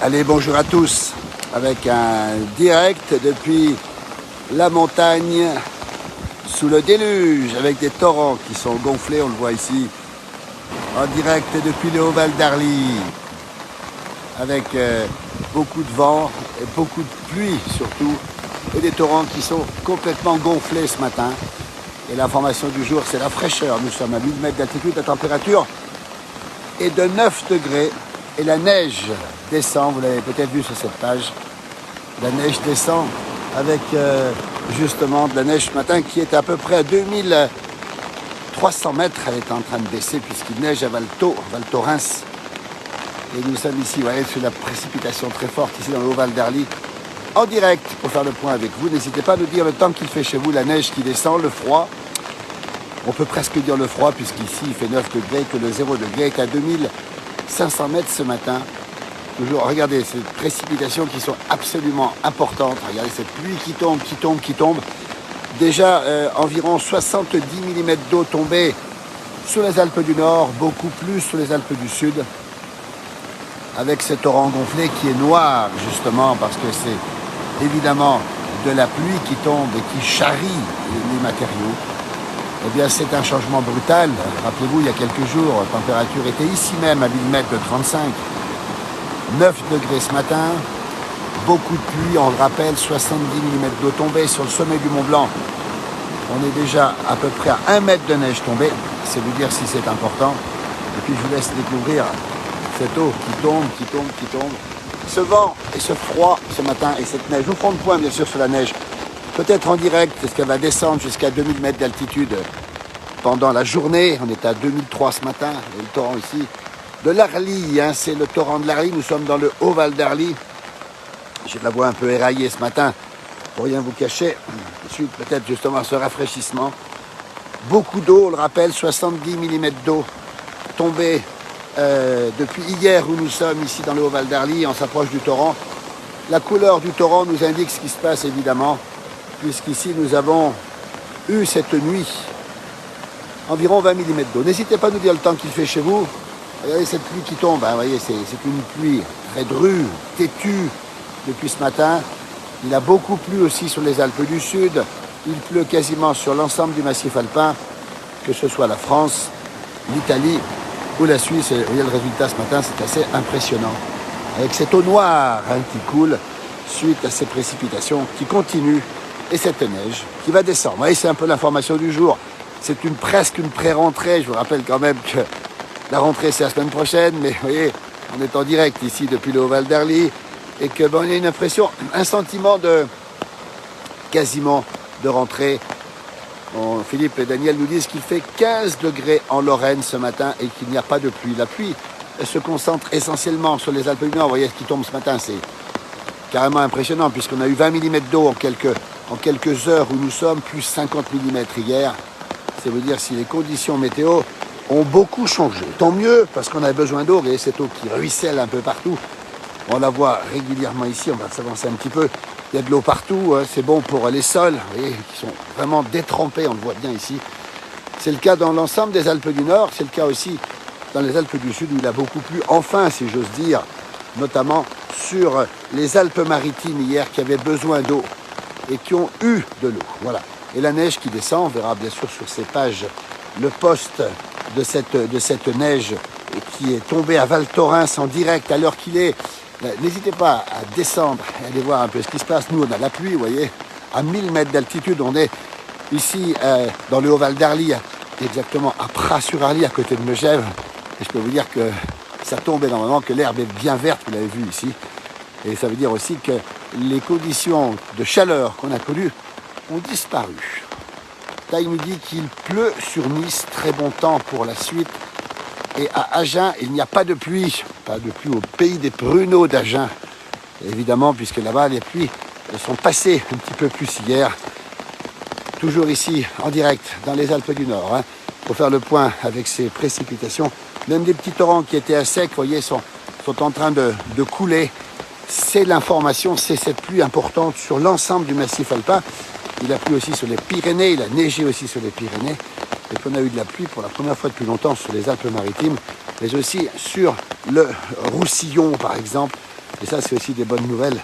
Allez, bonjour à tous, avec un direct depuis la montagne sous le déluge, avec des torrents qui sont gonflés, on le voit ici, en direct depuis le Haut-Val d'Arly, avec beaucoup de vent et beaucoup de pluie surtout, et des torrents qui sont complètement gonflés ce matin. Et l'information du jour, c'est la fraîcheur. Nous sommes à 1000 mètres d'altitude, la température est de 9 degrés. Et la neige descend, vous l'avez peut-être vu sur cette page, la neige descend avec justement de la neige ce matin qui est à peu près à 2300 mètres. Elle est en train de baisser puisqu'il neige à Val Thorens. Et nous sommes ici, vous voyez, sur la précipitation très forte ici dans le Haut-Val d'Arly. En direct pour faire le point avec vous. N'hésitez pas à nous dire le temps qu'il fait chez vous, la neige qui descend, le froid. On peut presque dire le froid puisqu'ici il fait 9 degrés, que le 0 degré est à 2500 mètres ce matin. Toujours, regardez ces précipitations qui sont absolument importantes. Regardez cette pluie qui tombe. Déjà environ 70 mm d'eau tombée sur les Alpes du Nord, beaucoup plus sur les Alpes du Sud. Avec ce torrent gonflé qui est noir justement parce que c'est évidemment de la pluie qui tombe et qui charrie les matériaux. Eh bien, c'est un changement brutal. Rappelez-vous, il y a quelques jours, la température était ici même à 1000 mètres de 35. 9 degrés ce matin. Beaucoup de pluie, on le rappelle, 70 mm d'eau tombée sur le sommet du Mont Blanc. On est déjà à peu près à 1 mètre de neige tombée. C'est vous dire si c'est important. Et puis, je vous laisse découvrir cette eau qui tombe. Ce vent et ce froid ce matin et cette neige. Nous ferons le point, bien sûr, sur la neige. Peut-être en direct, parce qu'elle va descendre jusqu'à 2000 mètres d'altitude pendant la journée. On est à 2003 ce matin, et le torrent ici de l'Arly, hein, c'est le torrent de l'Arly. Nous sommes dans le Haut-Val d'Arly. J'ai la voix un peu éraillée ce matin, pour rien vous cacher. Suite peut-être justement à ce rafraîchissement. Beaucoup d'eau, on le rappelle, 70 mm d'eau tombée depuis hier où nous sommes ici dans le Haut-Val d'Arly. On s'approche du torrent. La couleur du torrent nous indique ce qui se passe évidemment, puisqu'ici nous avons eu cette nuit environ 20 mm d'eau. N'hésitez pas à nous dire le temps qu'il fait chez vous. Regardez cette pluie qui tombe, hein, vous voyez, c'est une pluie très drue, têtue depuis ce matin. Il a beaucoup plu aussi sur les Alpes du Sud. Il pleut quasiment sur l'ensemble du massif alpin, que ce soit la France, l'Italie ou la Suisse. Et vous voyez le résultat ce matin, c'est assez impressionnant. Avec cette eau noire hein, qui coule suite à ces précipitations qui continuent. Et cette neige qui va descendre. Vous voyez, c'est un peu l'information du jour. C'est presque une pré-rentrée. Je vous rappelle quand même que la rentrée, c'est la semaine prochaine. Mais vous voyez, on est en direct ici depuis le Haut-Val d'Arly. Et que bon, il y a une impression, un sentiment de quasiment de rentrée. Bon, Philippe et Daniel nous disent qu'il fait 15 degrés en Lorraine ce matin et qu'il n'y a pas de pluie. La pluie elle se concentre essentiellement sur les Alpes du Nord. Vous voyez ce qui tombe ce matin, c'est carrément impressionnant puisqu'on a eu 20 mm d'eau en quelques heures où nous sommes, plus 50 mm hier. C'est vous dire si les conditions météo ont beaucoup changé. Tant mieux, parce qu'on a besoin d'eau. Vous voyez cette eau qui ruisselle un peu partout. On la voit régulièrement ici, on va s'avancer un petit peu. Il y a de l'eau partout, hein. C'est bon pour les sols, vous voyez, qui sont vraiment détrempés, on le voit bien ici. C'est le cas dans l'ensemble des Alpes du Nord, c'est le cas aussi dans les Alpes du Sud où il a beaucoup plu, enfin, si j'ose dire, notamment sur les Alpes-Maritimes hier qui avaient besoin d'eau et qui ont eu de l'eau. Voilà. Et la neige qui descend, on verra bien sûr sur ces pages le poste de cette neige qui est tombée à Val Thorens en direct à l'heure qu'il est. N'hésitez pas à descendre et aller voir un peu ce qui se passe. Nous, on a la pluie, vous voyez, à 1000 mètres d'altitude. On est ici dans le Haut-Val d'Arly, exactement à Pras-sur-Arly, à côté de Megève. Et je peux vous dire que ça tombe énormément, que l'herbe est bien verte, vous l'avez vu ici. Et ça veut dire aussi que les conditions de chaleur qu'on a connues ont disparu. Là, il nous dit qu'il pleut sur Nice, très bon temps pour la suite. Et à Agen, il n'y a pas de pluie au pays des pruneaux d'Agen. Évidemment, puisque là-bas, les pluies sont passées un petit peu plus hier. Toujours ici, en direct, dans les Alpes du Nord, hein, pour faire le point avec ces précipitations. Même des petits torrents qui étaient à sec, vous voyez, sont en train de couler. C'est l'information, c'est cette pluie importante sur l'ensemble du massif alpin. Il a plu aussi sur les Pyrénées, il a neigé aussi sur les Pyrénées. Et puis on a eu de la pluie pour la première fois depuis longtemps sur les Alpes-Maritimes, mais aussi sur le Roussillon, par exemple, Et ça, c'est aussi des bonnes nouvelles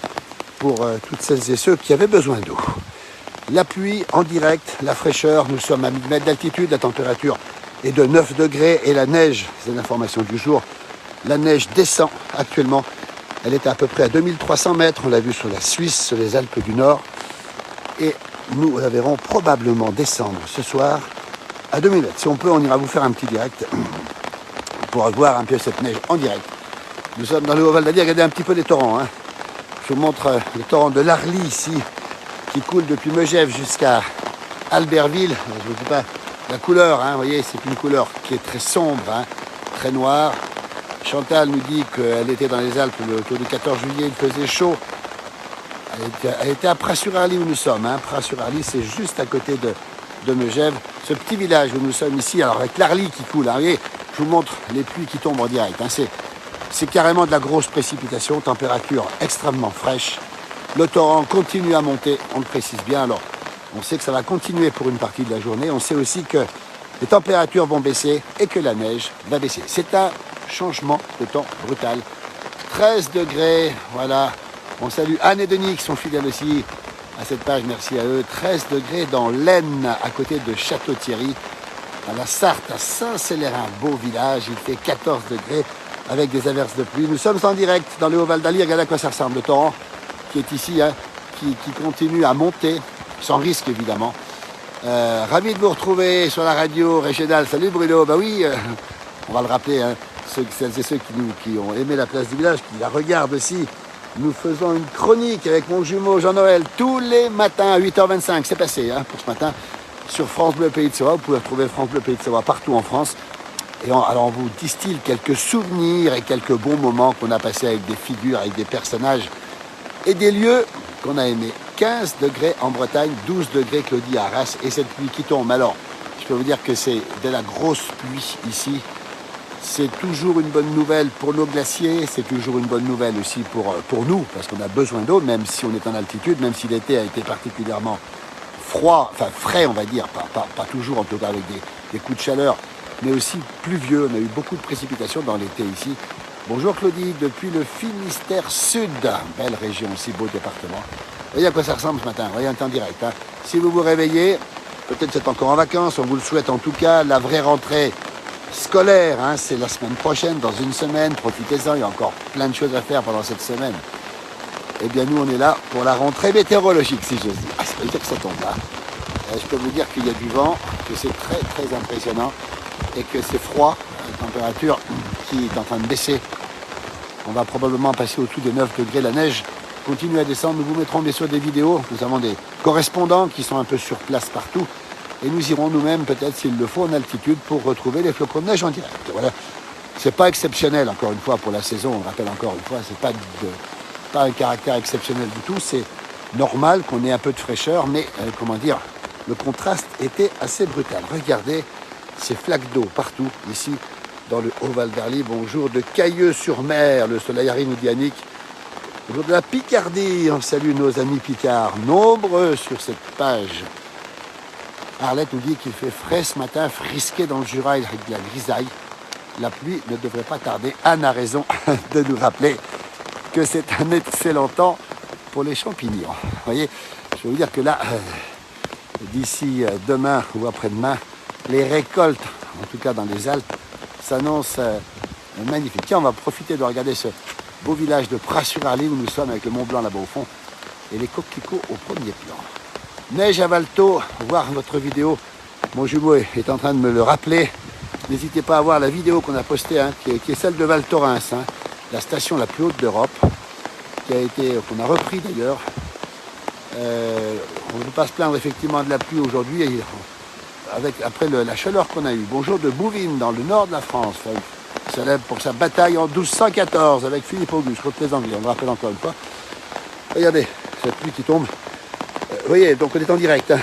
pour toutes celles et ceux qui avaient besoin d'eau. La pluie en direct, la fraîcheur, nous sommes à 1000 mètres d'altitude, la température est de 9 degrés et la neige, c'est l'information du jour, la neige descend actuellement. Elle est à peu près à 2300 mètres, on l'a vu sur la Suisse, sur les Alpes du Nord. Et nous la verrons probablement descendre ce soir à 2000 mètres. Si on peut, on ira vous faire un petit direct pour voir un peu cette neige en direct. Nous sommes dans le Haut-Val d'Allier, regardez un petit peu les torrents. Je vous montre le torrent de l'Arly ici, qui coule depuis Megève jusqu'à Albertville. Je ne vous dis pas la couleur, vous voyez, c'est une couleur qui est très sombre, très noire. Chantal nous dit qu'elle était dans les Alpes autour du 14 juillet, il faisait chaud. Elle était à Pras-sur-Arly où nous sommes. Pras-sur-Arly, c'est juste à côté de Megève. Ce petit village où nous sommes ici, alors avec l'Arly qui coule. Vous voyez, je vous montre les pluies qui tombent en direct. C'est carrément de la grosse précipitation, température extrêmement fraîche. Le torrent continue à monter, on le précise bien. Alors, on sait que ça va continuer pour une partie de la journée. On sait aussi que les températures vont baisser et que la neige va baisser. C'est un changement de temps brutal. 13 degrés, voilà. On salue Anne et Denis qui sont fidèles aussi à cette page, merci à eux. 13 degrés dans l'Aisne, à côté de Château-Thierry. Dans la Sarthe, à Saint-Célérin, beau village, il fait 14 degrés avec des averses de pluie. Nous sommes en direct dans le Haut-Val d'Allier. Regardez à quoi ça ressemble, le torrent qui est ici, qui continue à monter, sans risque évidemment. Ravi de vous retrouver sur la radio régionale. Salut Bruno, bah oui, on va le rappeler, celles et ceux qui ont aimé la place du village, qui la regardent aussi. Nous faisons une chronique avec mon jumeau Jean-Noël tous les matins à 8h25. C'est passé pour ce matin sur France Bleu Pays de Savoie. Vous pouvez retrouver France Bleu Pays de Savoie partout en France. Et alors on vous distille quelques souvenirs et quelques bons moments qu'on a passés avec des figures, avec des personnages et des lieux qu'on a aimés. 15 degrés en Bretagne, 12 degrés Claudie à Arras et cette pluie qui tombe. Alors, je peux vous dire que c'est de la grosse pluie ici. C'est toujours une bonne nouvelle pour nos glaciers, c'est toujours une bonne nouvelle aussi pour nous, parce qu'on a besoin d'eau, même si on est en altitude, même si l'été a été particulièrement froid, enfin frais on va dire, pas toujours en tout cas avec des coups de chaleur, mais aussi pluvieux. On a eu beaucoup de précipitations dans l'été ici. Bonjour Claudie, depuis le Finistère Sud, belle région aussi, beau département. Vous voyez à quoi ça ressemble ce matin, vous voyez un temps direct. Si vous vous réveillez, peut-être c'est encore en vacances, on vous le souhaite en tout cas, la vraie rentrée scolaire, c'est la semaine prochaine, dans une semaine, profitez-en, il y a encore plein de choses à faire pendant cette semaine. Eh bien nous on est là pour la rentrée météorologique si j'ose dire. Ça veut dire que ça tombe là. Je peux vous dire qu'il y a du vent, que c'est très très impressionnant et que c'est froid, la température qui est en train de baisser. On va probablement passer au-dessus de 9 degrés, la neige continue à descendre, nous vous mettrons bien sûr des vidéos, nous avons des correspondants qui sont un peu sur place partout. Et nous irons nous-mêmes, peut-être s'il le faut, en altitude pour retrouver les flocons de neige en direct. Voilà. C'est pas exceptionnel, encore une fois, pour la saison. On le rappelle encore une fois, c'est pas un caractère exceptionnel du tout. C'est normal qu'on ait un peu de fraîcheur, mais, le contraste était assez brutal. Regardez ces flaques d'eau partout, ici, dans le Haut-Val d'Arly. Bonjour de Cailleux-sur-Mer, le soleil arrive, nous dit Annick. Bonjour de la Picardie, on salue nos amis Picards, nombreux sur cette page. Arlette nous dit qu'il fait frais ce matin, frisqué dans le Jura avec de la grisaille. La pluie ne devrait pas tarder. Anne a raison de nous rappeler que c'est un excellent temps pour les champignons. Vous voyez, je vais vous dire que là, d'ici demain ou après-demain, les récoltes, en tout cas dans les Alpes, s'annoncent magnifiques. Tiens, on va profiter de regarder ce beau village de Pras-sur-Arly où nous sommes avec le Mont Blanc là-bas au fond et les coquelicots au premier plan. Neige à Valto, voir votre vidéo. Mon jumeau est en train de me le rappeler. N'hésitez pas à voir la vidéo qu'on a postée, qui est celle de Val Thorens, la station la plus haute d'Europe, qu'on a repris d'ailleurs. On ne peut pas se plaindre effectivement de la pluie aujourd'hui, après la chaleur qu'on a eue. Bonjour de Bouvines, dans le nord de la France, célèbre pour sa bataille en 1214 avec Philippe Auguste contre les Anglais. On le rappelle encore une fois. Regardez, cette pluie qui tombe. Vous voyez, donc on est en direct.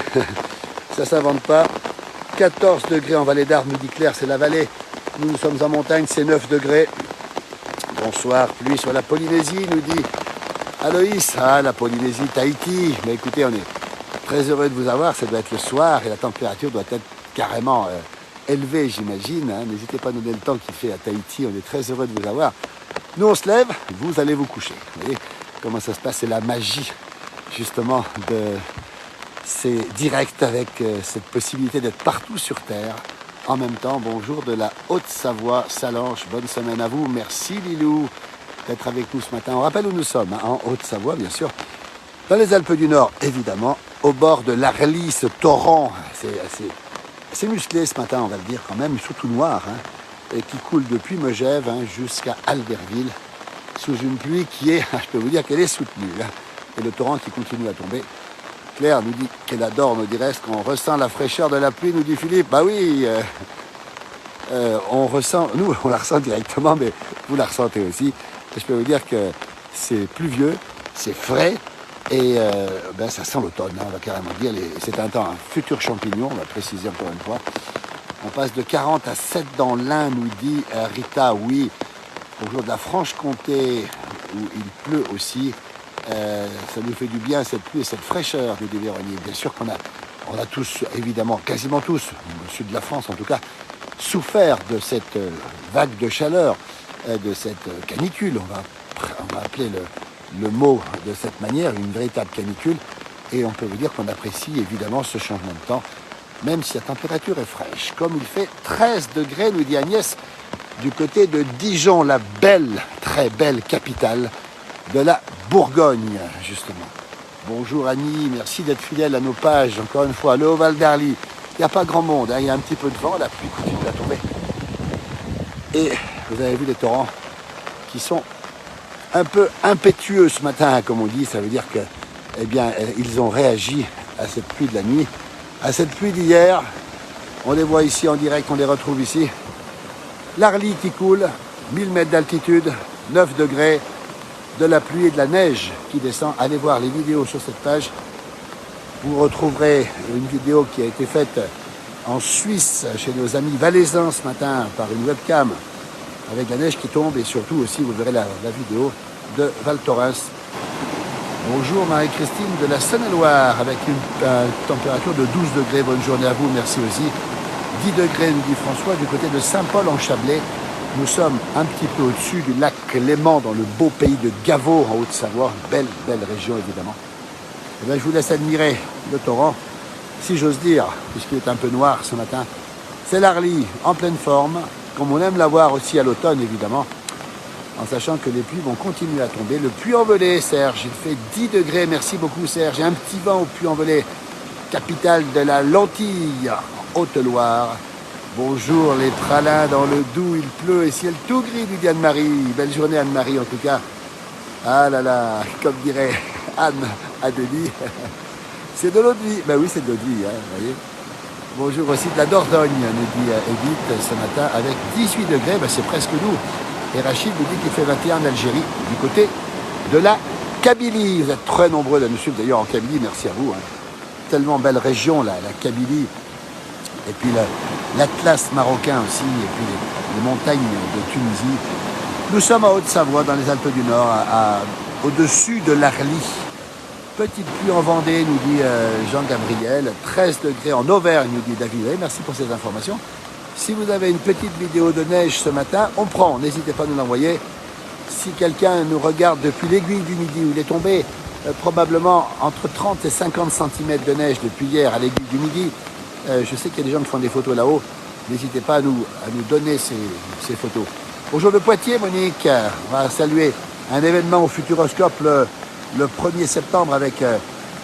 Ça ne s'invente pas. 14 degrés en vallée d'Arve, nous dit Claire, c'est la vallée. Nous sommes en montagne, c'est 9 degrés. Bonsoir, pluie sur la Polynésie, nous dit Aloïs. La Polynésie, Tahiti. Mais écoutez, on est très heureux de vous avoir. Ça doit être le soir et la température doit être carrément élevée, j'imagine. N'hésitez pas à nous donner le temps qu'il fait à Tahiti. On est très heureux de vous avoir. Nous, on se lève, vous allez vous coucher. Vous voyez comment ça se passe, c'est la magie, justement, de ces directs avec cette possibilité d'être partout sur Terre. En même temps, bonjour de la Haute-Savoie, Salanches, bonne semaine à vous. Merci Lilou d'être avec nous ce matin. On rappelle où nous sommes, hein, en Haute-Savoie, bien sûr. Dans les Alpes du Nord, évidemment, au bord de l'Arly, ce torrent, c'est assez musclé ce matin, on va le dire quand même, surtout noir, hein, et qui coule depuis Megève hein, jusqu'à Albertville, sous une pluie qui est, je peux vous dire qu'elle est soutenue, hein, et le torrent qui continue à tomber. Claire nous dit qu'elle adore nos directs, qu'on ressent la fraîcheur de la pluie, nous dit Philippe. Bah oui, on ressent, nous on la ressent directement, mais vous la ressentez aussi. Et je peux vous dire que c'est pluvieux, c'est frais, et ça sent l'automne, hein, on va carrément dire. C'est un temps, un futur champignon, on va préciser encore une fois. On passe de 40 à 7 dans l'Ain, nous dit Rita, oui. Au jour de la Franche-Comté, où il pleut aussi. Ça nous fait du bien cette pluie et cette fraîcheur, nous dit Véronique. Bien sûr qu'on a tous, évidemment, quasiment tous, au sud de la France en tout cas, souffert de cette vague de chaleur, de cette canicule. On va appeler le mot de cette manière, une véritable canicule. Et on peut vous dire qu'on apprécie évidemment ce changement de temps, même si la température est fraîche. Comme il fait 13 degrés, nous dit Agnès, du côté de Dijon, la belle, très belle capitale de la Bourgogne, justement. Bonjour Annie, merci d'être fidèle à nos pages. Encore une fois, le Val d'Arly. Il n'y a pas grand monde, hein. Il y a un petit peu de vent, la pluie continue à tomber. Et vous avez vu les torrents qui sont un peu impétueux ce matin, comme on dit. Ça veut dire que, eh bien, ils ont réagi à cette pluie de la nuit, à cette pluie d'hier. On les voit ici en direct, on les retrouve ici. L'Arly qui coule, 1000 mètres d'altitude, 9 degrés, de la pluie et de la neige qui descend. Allez voir les vidéos sur cette page. Vous retrouverez une vidéo qui a été faite en Suisse chez nos amis valaisans ce matin par une webcam avec la neige qui tombe et surtout aussi vous verrez la vidéo de Val Thorens. Bonjour Marie-Christine de la Saône-et-Loire avec une température de 12 degrés. Bonne journée à vous, merci aussi. 10 degrés nous dit François du côté de Saint-Paul en Chablais. Nous sommes un petit peu au-dessus du lac Clément, dans le beau pays de Gavot, en Haute-Savoie. Belle région, évidemment. Et bien, je vous laisse admirer le torrent, si j'ose dire, puisqu'il est un peu noir ce matin. C'est l'Arly, en pleine forme, comme on aime la voir aussi à l'automne, évidemment, en sachant que les pluies vont continuer à tomber. Le Puy-en-Velay, Serge, il fait 10 degrés. Merci beaucoup, Serge. Il y a un petit vent au Puy-en-Velay, capitale de la Lentille, en Haute-Loire. Bonjour les pralins dans le Doubs, il pleut et ciel tout gris, du dit Anne-Marie. Belle journée Anne-Marie en tout cas. Ah là là, comme dirait Anne à Denis, c'est de l'eau de vie. Ben oui, c'est de l'eau de vie, hein, vous voyez. Bonjour aussi de la Dordogne, nous dit Edith ce matin, avec 18 degrés, ben c'est presque nous. Et Rachid nous dit qu'il fait 21 en Algérie, du côté de la Kabylie. Vous êtes très nombreux là, monsieur, d'ailleurs en Kabylie, merci à vous. Hein. Tellement belle région, là, la Kabylie. Et puis l'Atlas marocain aussi, et puis les montagnes de Tunisie. Nous sommes en Haute-Savoie, dans les Alpes du Nord, au-dessus de l'Arly. Petite pluie en Vendée, nous dit Jean-Gabriel. 13 degrés en Auvergne, nous dit David. Merci pour ces informations. Si vous avez une petite vidéo de neige ce matin, on prend. N'hésitez pas à nous l'envoyer. Si quelqu'un nous regarde depuis l'Aiguille du Midi, où il est tombé probablement entre 30 et 50 cm de neige depuis hier à l'Aiguille du Midi, je sais qu'il y a des gens qui font des photos là-haut. N'hésitez pas à nous donner ces photos. Bonjour de Poitiers, Monique. On va saluer un événement au Futuroscope le 1er septembre avec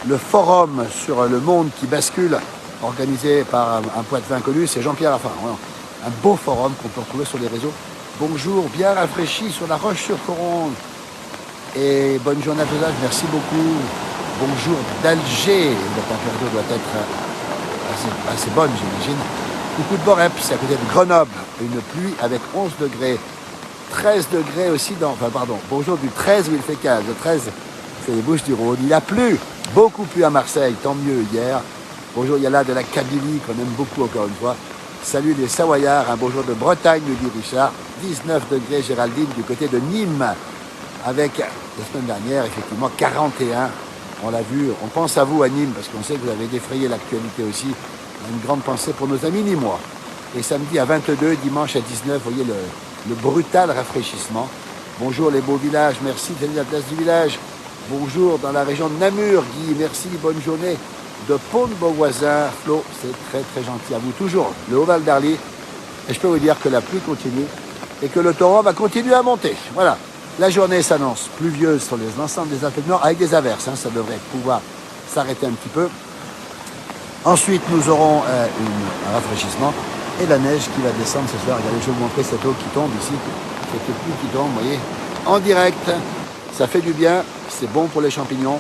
le forum sur le monde qui bascule, organisé par un Poitevin connu, c'est Jean-Pierre Raffin. Un beau forum qu'on peut retrouver sur les réseaux. Bonjour, bien rafraîchi sur la Roche-sur-Coronde. Et bonne journée à tous, merci beaucoup. Bonjour d'Alger. La température doit être assez bonne, j'imagine. Coucou de Borep, c'est à côté de Grenoble. Une pluie avec 11 degrés. 13 degrés aussi bonjour du 13 où il fait 15. Le 13, c'est les Bouches-du-Rhône. Il a plu, beaucoup plu à Marseille, tant mieux hier. Bonjour, il y a là de la Kabylie qu'on aime beaucoup encore une fois. Salut les Savoyards, un bonjour de Bretagne, nous dit Richard. 19 degrés Géraldine du côté de Nîmes. Avec, la semaine dernière, effectivement, 41. On l'a vu, on pense à vous à Nîmes, parce qu'on sait que vous avez défrayé l'actualité aussi. Une grande pensée pour nos amis nîmois. Et samedi à 22, dimanche à 19, vous voyez le brutal rafraîchissement. Bonjour les beaux villages, merci de la place du village. Bonjour dans la région de Namur, Guy, merci, bonne journée. De Pont-de-Beauvoisin, Flo, c'est très très gentil à vous. Toujours le Haut-Val d'Arly. Et je peux vous dire que la pluie continue et que le torrent va continuer à monter. Voilà, la journée s'annonce pluvieuse sur l'ensemble des Alpes du Nord avec des averses. Ça devrait pouvoir s'arrêter un petit peu. Ensuite, nous aurons un rafraîchissement et la neige qui va descendre ce soir. Regardez, je vais vous montrer cette eau qui tombe ici. Cette pluie qui tombe, vous voyez, en direct. Ça fait du bien, c'est bon pour les champignons.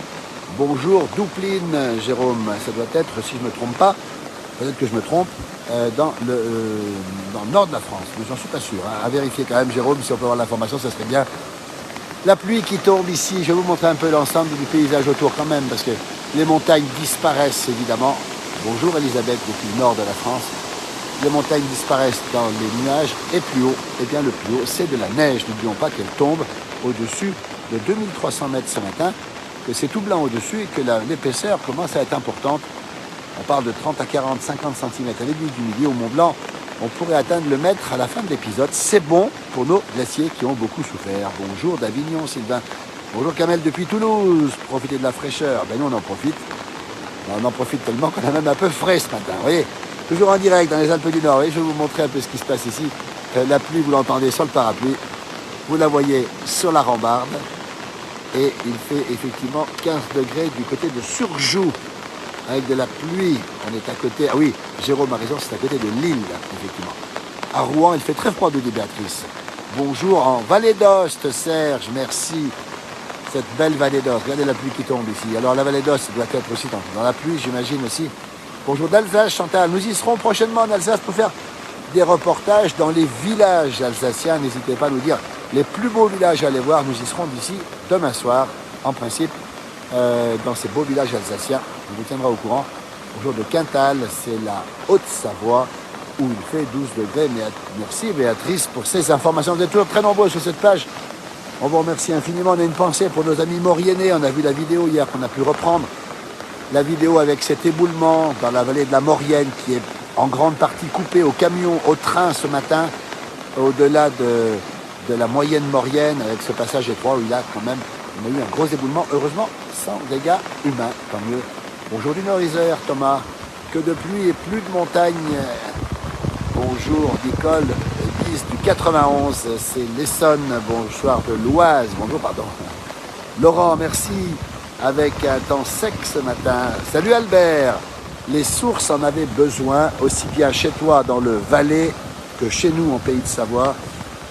Bonjour Doupline, Jérôme. Ça doit être, si je ne me trompe pas, peut-être que je me trompe, dans le nord de la France. Mais j'en suis pas sûr. À vérifier quand même, Jérôme, si on peut avoir l'information, ça serait bien. La pluie qui tombe ici, je vais vous montrer un peu l'ensemble du paysage autour quand même, parce que les montagnes disparaissent évidemment. Bonjour Elisabeth, depuis le nord de la France. Les montagnes disparaissent dans les nuages et plus haut, eh bien le plus haut, c'est de la neige. N'oublions pas qu'elle tombe au-dessus de 2300 mètres ce matin, que c'est tout blanc au-dessus et que l'épaisseur commence à être importante. On parle de 30 à 40, 50 cm à l'aiguille du milieu au Mont Blanc. On pourrait atteindre le mètre à la fin de l'épisode. C'est bon pour nos glaciers qui ont beaucoup souffert. Bonjour d'Avignon, Sylvain. Bonjour Kamel depuis Toulouse. Profitez de la fraîcheur. Ben nous on en profite. On en profite tellement qu'on a même un peu frais ce matin. Vous voyez, toujours en direct dans les Alpes du Nord. Et je vais vous montrer un peu ce qui se passe ici. La pluie, vous l'entendez sur le parapluie. Vous la voyez sur la rambarde. Et il fait effectivement 15 degrés du côté de Surjoux. Avec de la pluie, on est à côté... Ah oui, Jérôme a raison, c'est à côté de Lille, effectivement. À Rouen, il fait très froid, nous dit Béatrice. Bonjour en Vallée d'Ost, Serge, merci. Cette belle Vallée d'Ost, regardez la pluie qui tombe ici. Alors la Vallée d'Ost doit être aussi dans la pluie, j'imagine aussi. Bonjour d'Alsace, Chantal. Nous y serons prochainement en Alsace pour faire des reportages dans les villages alsaciens. N'hésitez pas à nous dire les plus beaux villages à aller voir. Nous y serons d'ici demain soir, en principe, dans ces beaux villages alsaciens. On vous tiendra au courant. Bonjour de Quintal, c'est la Haute-Savoie où il fait 12 degrés. Merci Béatrice pour ces informations. Vous êtes toujours très nombreux sur cette page. On vous remercie infiniment. On a une pensée pour nos amis mauriennais. On a vu la vidéo hier qu'on a pu reprendre. La vidéo avec cet éboulement dans la vallée de la Maurienne qui est en grande partie coupée au camion, au train ce matin, au-delà de la moyenne maurienne avec ce passage étroit où il a quand même, on a eu un gros éboulement. Heureusement, sans dégâts humains, tant mieux. Bonjour du Nord-Isère, Thomas. Que de pluie et plus de montagne. Bonjour Nicole, 10 du 91, c'est l'Essonne. Bonsoir de l'Oise. Bonjour, pardon. Laurent, merci. Avec un temps sec ce matin. Salut Albert. Les sources en avaient besoin, aussi bien chez toi dans le Valais que chez nous en Pays de Savoie.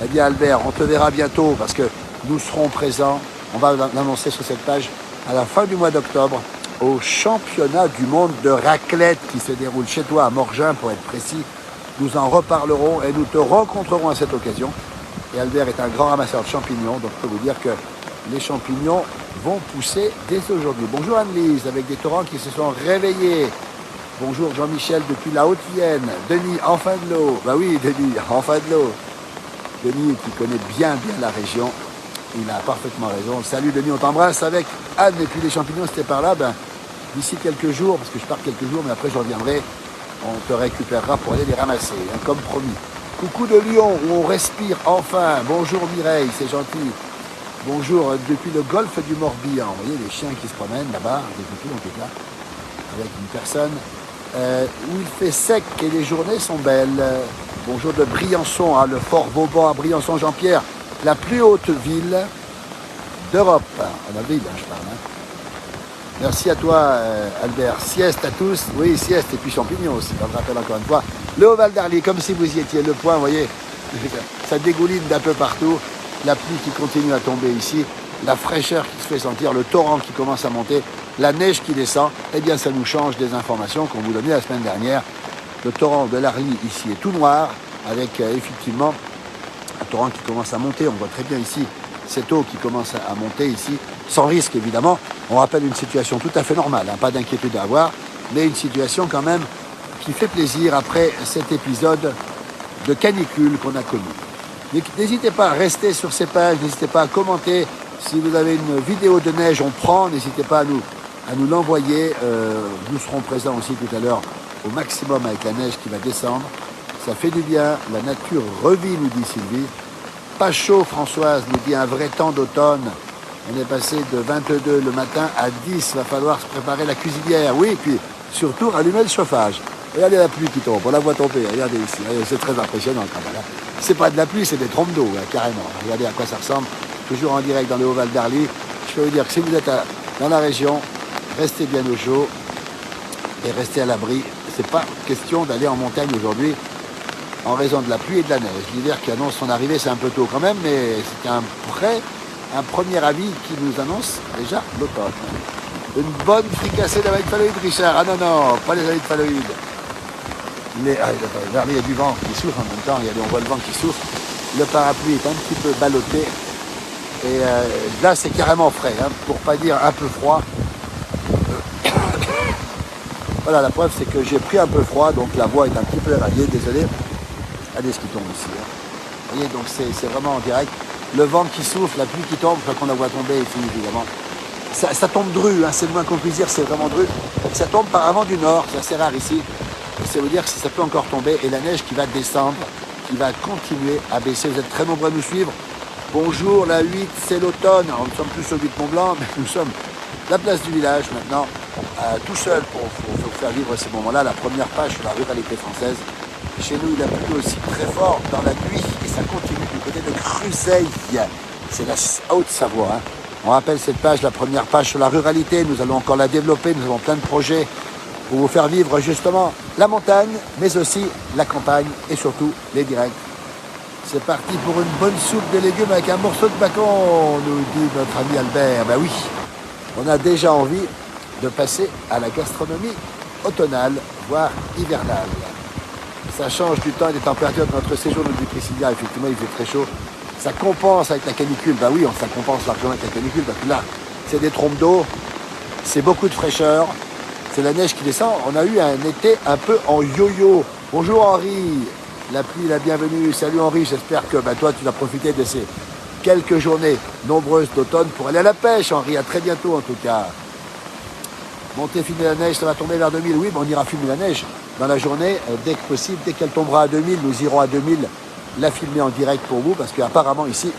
Eh bien Albert, on te verra bientôt parce que nous serons présents. On va l'annoncer sur cette page à la fin du mois d'octobre au championnat du monde de raclette qui se déroule chez toi à Morgin pour être précis. Nous en reparlerons et nous te rencontrerons à cette occasion. Et Albert est un grand ramasseur de champignons, donc je peux vous dire que les champignons vont pousser dès aujourd'hui. Bonjour Anne-Lise, avec des torrents qui se sont réveillés. Bonjour Jean-Michel depuis la Haute-Vienne. Denis, enfin de l'eau. Bah oui, Denis, enfin de l'eau. Denis qui connaît bien la région. Il a parfaitement raison. Salut Denis, on t'embrasse avec Anne. Et puis les champignons, c'était par là. D'ici quelques jours, parce que je pars quelques jours, mais après je reviendrai, on te récupérera pour aller les ramasser, comme promis. Coucou de Lyon, où on respire enfin. Bonjour Mireille, c'est gentil. Bonjour depuis le golfe du Morbihan. Vous voyez les chiens qui se promènent là-bas, des couples en tout cas, avec une personne où il fait sec et les journées sont belles. Bonjour de Briançon, le fort Vauban à Briançon, Jean-Pierre, la plus haute ville d'Europe. En avril, je parle. Merci à toi, Albert. Sieste à tous. Oui, sieste et puis champignons aussi. On le rappelle encore une fois. Le Haut-Val d'Arly, comme si vous y étiez. Le point, vous voyez, ça dégouline d'un peu partout. La pluie qui continue à tomber ici. La fraîcheur qui se fait sentir. Le torrent qui commence à monter. La neige qui descend. Eh bien, ça nous change des informations qu'on vous donnait la semaine dernière. Le torrent de l'Arly ici est tout noir. Avec effectivement un torrent qui commence à monter. On voit très bien ici cette eau qui commence à monter ici, sans risque évidemment. On rappelle une situation tout à fait normale, pas d'inquiétude à avoir, mais une situation quand même qui fait plaisir après cet épisode de canicule qu'on a connu. N'hésitez pas à rester sur ces pages, n'hésitez pas à commenter. Si vous avez une vidéo de neige, on prend, n'hésitez pas à nous l'envoyer. Nous serons présents aussi tout à l'heure au maximum avec la neige qui va descendre. Ça fait du bien, la nature revit, nous dit Sylvie. pas chaud, Françoise, nous dit un vrai temps d'automne. On est passé de 22 le matin à 10. Il va falloir se préparer la cuisinière. Oui, et puis surtout rallumer le chauffage. Regardez la pluie qui tombe. On la voit tomber. Regardez ici. C'est très impressionnant quand même. C'est pas de la pluie, c'est des trompes d'eau, carrément. Regardez à quoi ça ressemble. Toujours en direct dans le Haut-Val d'Arly. Je peux vous dire que si vous êtes dans la région, restez bien au chaud et restez à l'abri. C'est pas question d'aller en montagne aujourd'hui en raison de la pluie et de la neige. L'hiver qui annonce son arrivée, c'est un peu tôt quand même, mais c'est un premier avis qui nous annonce déjà l'automne. Une bonne fricassée d'amygdaloïdes, Richard. Ah non, pas les amygdaloïdes. Vers il y a du vent qui souffle en même temps, on voit le vent qui souffle. Le parapluie est un petit peu ballotté. Et là, c'est carrément frais, hein, pour pas dire un peu froid. Voilà, la preuve, c'est que j'ai pris un peu froid, donc la voix est un petit peu éraillée, désolé. Regardez ce qui tombe ici. Hein. Vous voyez, donc c'est vraiment en direct. Le vent qui souffle, la pluie qui tombe, je crois qu'on la voit tomber ici, évidemment. Ça tombe dru, hein, c'est le moins qu'on puisse dire, c'est vraiment dru. Ça tombe par avant du nord, c'est assez rare ici. Ça veut dire que ça peut encore tomber. Et la neige qui va descendre, qui va continuer à baisser. Vous êtes très nombreux à nous suivre. Bonjour, la 8, c'est l'automne. Nous ne sommes plus au 8 Mont-Blanc, mais nous sommes la place du village maintenant, tout seul pour faire vivre ces moments-là. La première page sur la ruralité française. Chez nous, il a plu aussi très fort dans la nuit et ça continue du côté de Cruseille. C'est la Haute-Savoie. Hein. On rappelle cette page, la première page sur la ruralité. Nous allons encore la développer. Nous avons plein de projets pour vous faire vivre justement la montagne, mais aussi la campagne et surtout les directs. C'est parti pour une bonne soupe de légumes avec un morceau de bacon, nous dit notre ami Albert. Ben oui, on a déjà envie de passer à la gastronomie automnale, voire hivernale. Ça change du temps et des températures de notre séjour, nous dit Priscilla. Effectivement, il fait très chaud. Ça compense avec la canicule. Ben oui, ça compense largement avec la canicule, parce que là, c'est des trompes d'eau, c'est beaucoup de fraîcheur, c'est la neige qui descend. On a eu un été un peu en yo-yo. Bonjour Henri. La pluie, la bienvenue. Salut Henri, j'espère que toi, tu vas profiter de ces quelques journées nombreuses d'automne pour aller à la pêche, Henri. À très bientôt, en tout cas. Montée, filmer la neige, ça va tomber vers 2000. Oui, on ira filmer la neige dans la journée, dès que possible. Dès qu'elle tombera à 2000, nous irons à 2000 la filmer en direct pour vous, parce qu'apparemment, ici,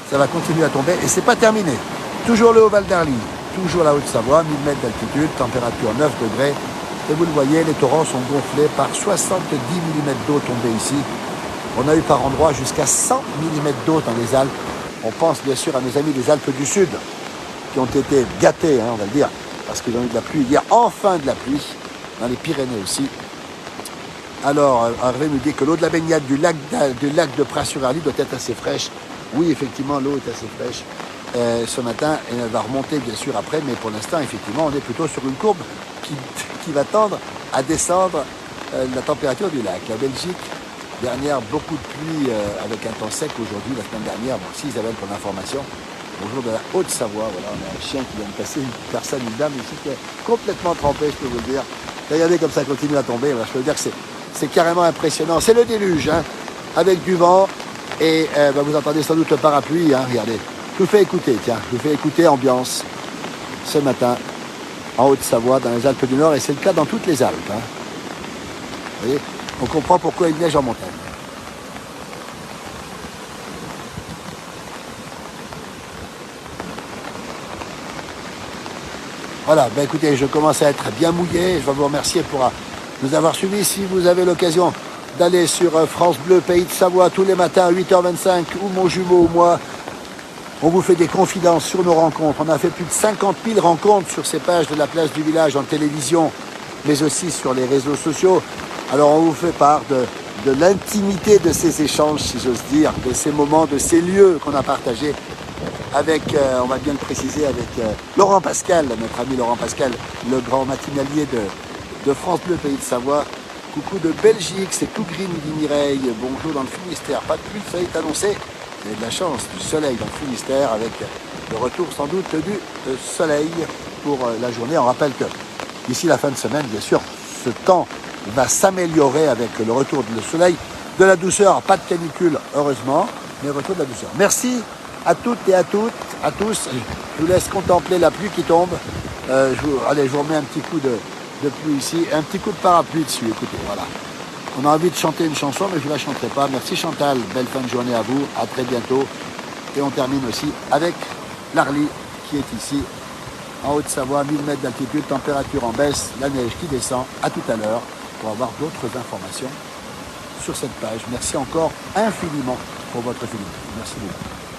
ça va continuer à tomber. Et c'est pas terminé. Toujours le Haut-Val d'Arly, toujours la Haute-Savoie, 1000 mètres d'altitude, température 9 degrés. Et vous le voyez, les torrents sont gonflés par 70 mm d'eau tombée ici. On a eu par endroits jusqu'à 100 mm d'eau dans les Alpes. On pense bien sûr à nos amis des Alpes du Sud, qui ont été gâtés, on va le dire, parce qu'ils ont eu de la pluie. Il y a enfin de la pluie, dans les Pyrénées aussi. Alors, Hervé nous dit que l'eau de la baignade du lac de Pras-sur-Arly doit être assez fraîche. Oui, effectivement, l'eau est assez fraîche ce matin, et elle va remonter bien sûr après, mais pour l'instant, effectivement, on est plutôt sur une courbe qui va tendre à descendre la température du lac. La Belgique, dernière, beaucoup de pluie avec un temps sec aujourd'hui, la semaine dernière. Merci Isabelle pour l'information. Bonjour de la Haute-Savoie, voilà, on a un chien qui vient de passer, une personne, une dame ici qui est complètement trempée, je peux vous le dire. Regardez comme ça continue à tomber, voilà, je peux vous dire que c'est carrément impressionnant. C'est le déluge, hein, avec du vent, et vous entendez sans doute le parapluie, hein, regardez. Je vous fais écouter, tiens, je vous fais écouter ambiance ce matin en Haute-Savoie, dans les Alpes du Nord, et c'est le cas dans toutes les Alpes. Hein. Vous voyez, on comprend pourquoi il neige en montagne. Voilà, écoutez, je commence à être bien mouillé. Je vais vous remercier pour nous avoir suivis. Si vous avez l'occasion d'aller sur France Bleu, Pays de Savoie, tous les matins à 8h25, ou mon jumeau ou moi, on vous fait des confidences sur nos rencontres. On a fait plus de 50 000 rencontres sur ces pages de la place du village en télévision, mais aussi sur les réseaux sociaux. Alors on vous fait part de l'intimité de ces échanges, si j'ose dire, de ces moments, de ces lieux qu'on a partagés avec, on va bien le préciser, avec Laurent Pascal, notre ami Laurent Pascal, le grand matinalier de France Bleu Pays de Savoie. Coucou de Belgique, c'est tout green, dit Mireille. Bonjour dans le Finistère, pas de pluie, ça est annoncé. Vous avez de la chance, du soleil dans le Finistère, avec le retour sans doute du soleil pour la journée. On rappelle que d'ici la fin de semaine, bien sûr, ce temps va s'améliorer avec le retour du soleil, de la douceur, pas de canicule heureusement, mais retour de la douceur. Merci à toutes et à toutes, à tous. Je vous laisse contempler la pluie qui tombe. Allez, je vous remets un petit coup de pluie ici, un petit coup de parapluie dessus, écoutez, voilà. On a envie de chanter une chanson, mais je ne la chanterai pas. Merci Chantal, belle fin de journée à vous, à très bientôt. Et on termine aussi avec l'Arly qui est ici, en Haute-Savoie, 1000 mètres d'altitude, température en baisse, la neige qui descend. À tout à l'heure pour avoir d'autres informations sur cette page. Merci encore infiniment pour votre fidélité. Merci beaucoup.